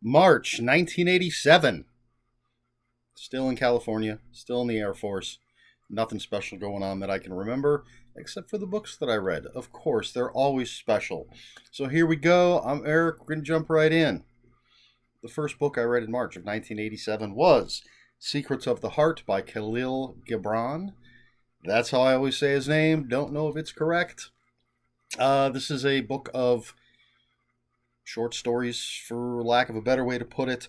March 1987. Still in California, still in the Air Force. Nothing special going on that I can remember, except for the books that I read. Of course, they're always special. So here we go. I'm Eric. We're going to jump right in. The first book I read in March of 1987 was Secrets of the Heart by Khalil Gibran. That's how I always say his name. Don't know if it's correct. This is a book of short stories, for lack of a better way to put it.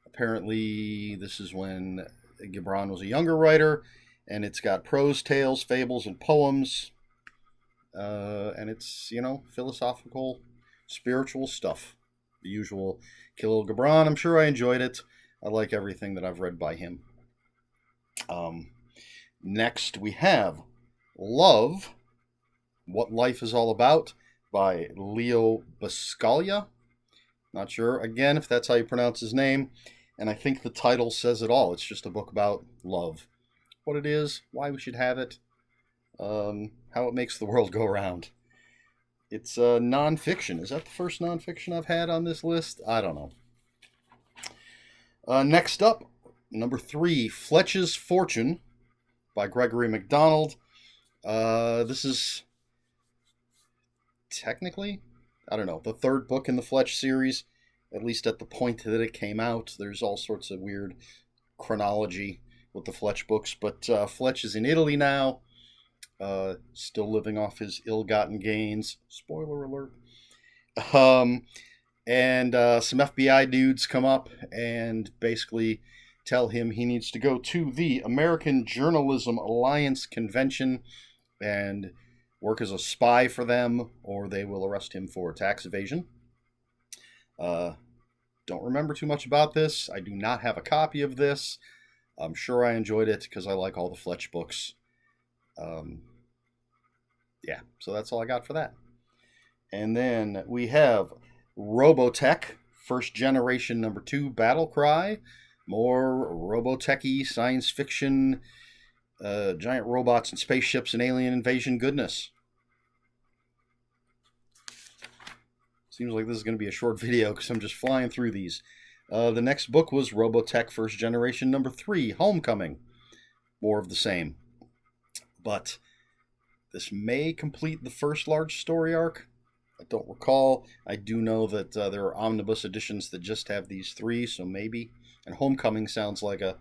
Apparently, this is when Gibran was a younger writer, and it's got prose tales, fables, and poems. And it's, philosophical, spiritual stuff. The usual Khalil Gibran. I'm sure I enjoyed it. I like everything that I've read by him. Next, we have Love, What Life is All About by Leo Buscaglia. Not sure, again, if that's how you pronounce his name. And I think the title says it all. It's just a book about love. What it is, why we should have it, how it makes the world go round. It's nonfiction. Is that the first nonfiction I've had on this list? I don't know. Next up, number 3, Fletch's Fortune by Gregory MacDonald. This is technically, I don't know, the third book in the Fletch series, at least at the point that it came out. There's all sorts of weird chronology with the Fletch books, but Fletch is in Italy now, still living off his ill-gotten gains. Spoiler alert. And some FBI dudes come up and basically tell him he needs to go to the American Journalism Alliance convention and work as a spy for them, or they will arrest him for tax evasion. Don't remember too much about this. I do not have a copy of this. I'm sure I enjoyed it because I like all the Fletch books. Yeah, so that's all I got for that. And then we have Robotech, First Generation number 2, Battle Cry. More Robotech-y science fiction, giant robots and spaceships and alien invasion goodness. Seems like this is going to be a short video because I'm just flying through these. The next book was Robotech First Generation number 3, Homecoming. More of the same. But this may complete the first large story arc. I don't recall. I do know that there are omnibus editions that just have these 3, so maybe. And Homecoming sounds like a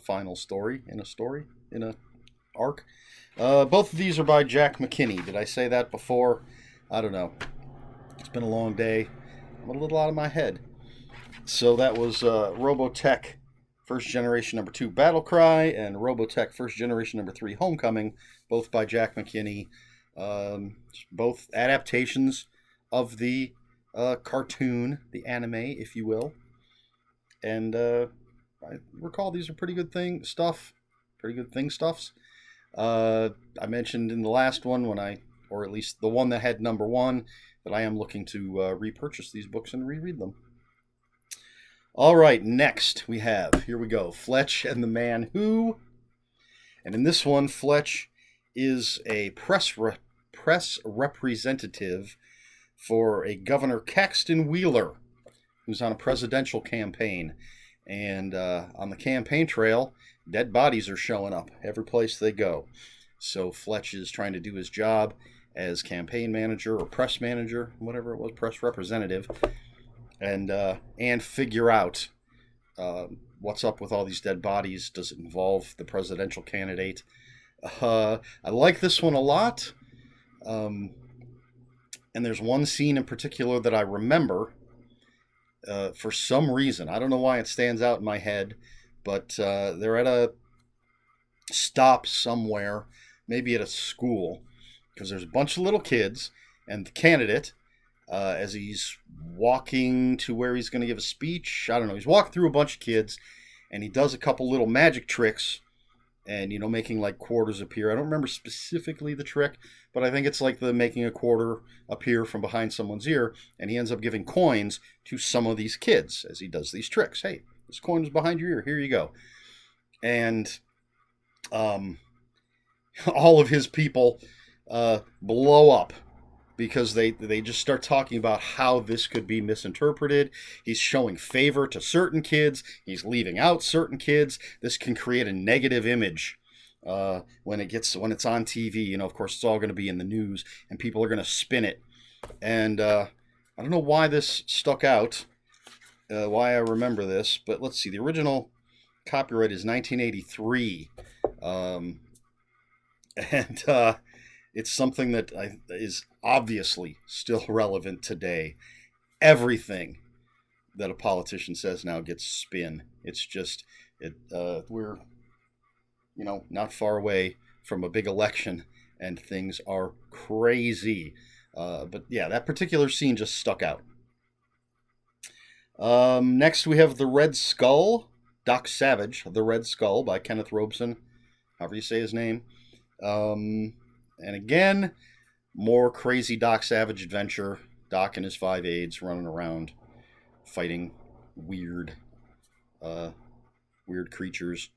final story in a arc. Both of these are by Jack McKinney. Did I say that before? I don't know. It's been a long day. I'm a little out of my head. So that was Robotech First Generation number 2, Battle Cry, and Robotech First Generation number 3, Homecoming, both by Jack McKinney. Both adaptations of the cartoon, the anime, if you will. And I recall these are pretty good stuffs. I mentioned in the last one or at least the one that had number 1, that I am looking to repurchase these books and reread them. All right, next we have, here we go, Fletch and the Man Who. And in this one, Fletch is a press representative for a Governor Caxton Wheeler, who's on a presidential campaign. And on the campaign trail, dead bodies are showing up every place they go. So Fletch is trying to do his job as campaign manager or press manager, whatever it was, press representative, and figure out what's up with all these dead bodies. Does it involve the presidential candidate? I like this one a lot. And there's one scene in particular that I remember for some reason. I don't know why it stands out in my head, but they're at a stop somewhere, maybe at a school, because there's a bunch of little kids, and the candidate, as he's walking to where he's going to give a speech, I don't know, he's walking through a bunch of kids, and he does a couple little magic tricks, and, making like quarters appear. I don't remember specifically the trick, but I think it's like the making a quarter appear from behind someone's ear, and he ends up giving coins to some of these kids as he does these tricks. Hey, this coin is behind your ear. Here you go. And all of his people blow up because they just start talking about how this could be misinterpreted. He's showing favor to certain kids. He's leaving out certain kids. This can create a negative image when it's on TV. You know, of course, it's all going to be in the news, and people are going to spin it. And I don't know why this stuck out, why I remember this, but let's see. The original copyright is 1983, and it's something that is obviously still relevant today. Everything that a politician says now gets spin. It's just we're not far away from a big election, and things are crazy. But yeah, that particular scene just stuck out. Next, we have The Red Skull, Doc Savage, The Red Skull by Kenneth Robeson, however you say his name. And again, more crazy Doc Savage adventure. Doc and his 5 aides running around fighting weird creatures,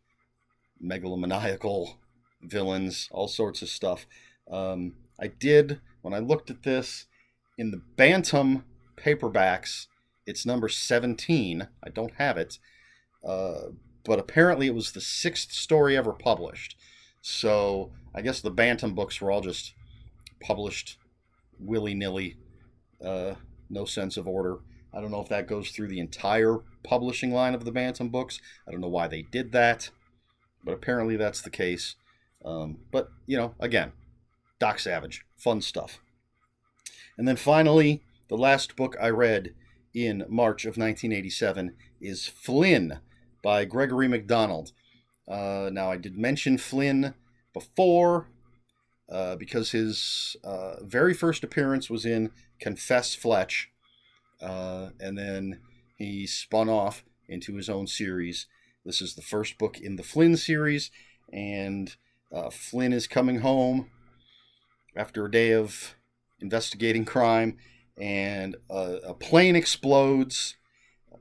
megalomaniacal villains, all sorts of stuff. When I looked at this, in the Bantam paperbacks, it's number 17. I don't have it. But apparently it was the 6th story ever published. So I guess the Bantam books were all just published willy-nilly, no sense of order. I don't know if that goes through the entire publishing line of the Bantam books. I don't know why they did that, but apparently that's the case. But, again, Doc Savage, fun stuff. And then finally, the last book I read in March of 1987 is Flynn by Gregory MacDonald. Now, I did mention Flynn before because his very first appearance was in Confess Fletch, and then he spun off into his own series. This is the first book in the Flynn series, and Flynn is coming home after a day of investigating crime, and a plane explodes.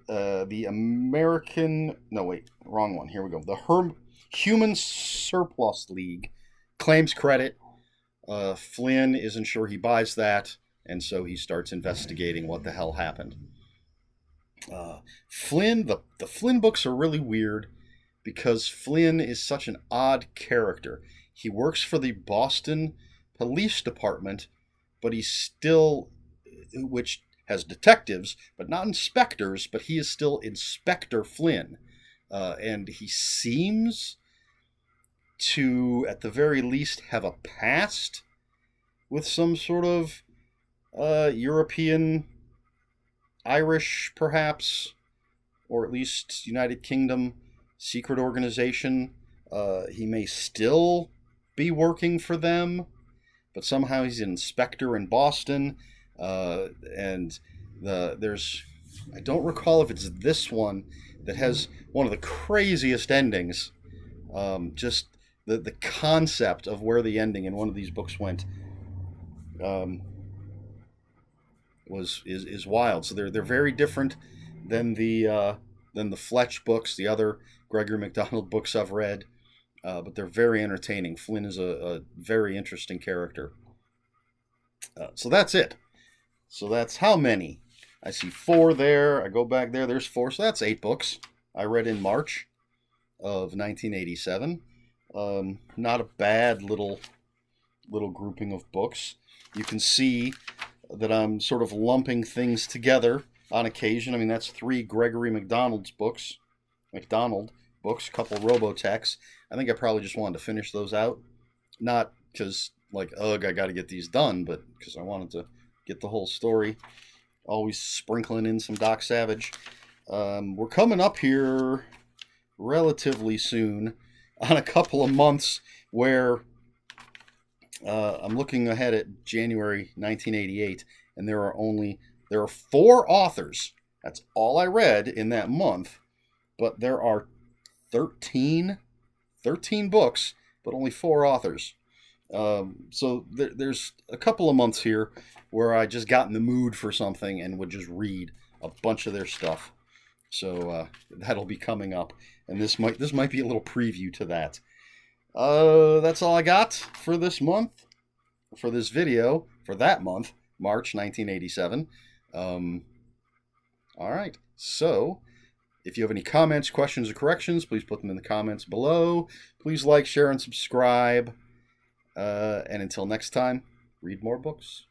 The American... No, wait, wrong one. Here we go. The Human Surplus League claims credit. Flynn isn't sure he buys that, and so he starts investigating what the hell happened. Flynn, the Flynn books are really weird because Flynn is such an odd character. He works for the Boston Police Department, but he's still... which has detectives, but not inspectors, but he is still Inspector Flynn. And he seems to, at the very least, have a past with some sort of European, Irish, perhaps, or at least United Kingdom secret organization. He may still be working for them, but somehow he's an inspector in Boston. And there's, I don't recall if it's this one that has one of the craziest endings. Just the concept of where the ending in one of these books went is wild. So they're very different than the Fletch books, the other Gregory MacDonald books I've read, but they're very entertaining. Flynn is a very interesting character. So that's it. So that's how many? I see 4 there. I go back there. There's 4. So that's 8 books I read in March of 1987. Not a bad little grouping of books. You can see that I'm sort of lumping things together on occasion. I mean, that's 3 Gregory MacDonald books, a couple Robotechs. I think I probably just wanted to finish those out. Not because, I got to get these done, but because I wanted to get the whole story. Always sprinkling in some Doc Savage. We're coming up here relatively soon on a couple of months where I'm looking ahead at January 1988, and there are 4 authors. That's all I read in that month, but there are 13 books, but only 4 authors. So there's a couple of months here where I just got in the mood for something and would just read a bunch of their stuff. So that'll be coming up, and this might be a little preview to that. That's all I got for this month, for this video, for that month. March 1987. All right. So, if you have any comments, questions, or corrections, please put them in the comments below. Please like, share, and subscribe. And until next time, read more books.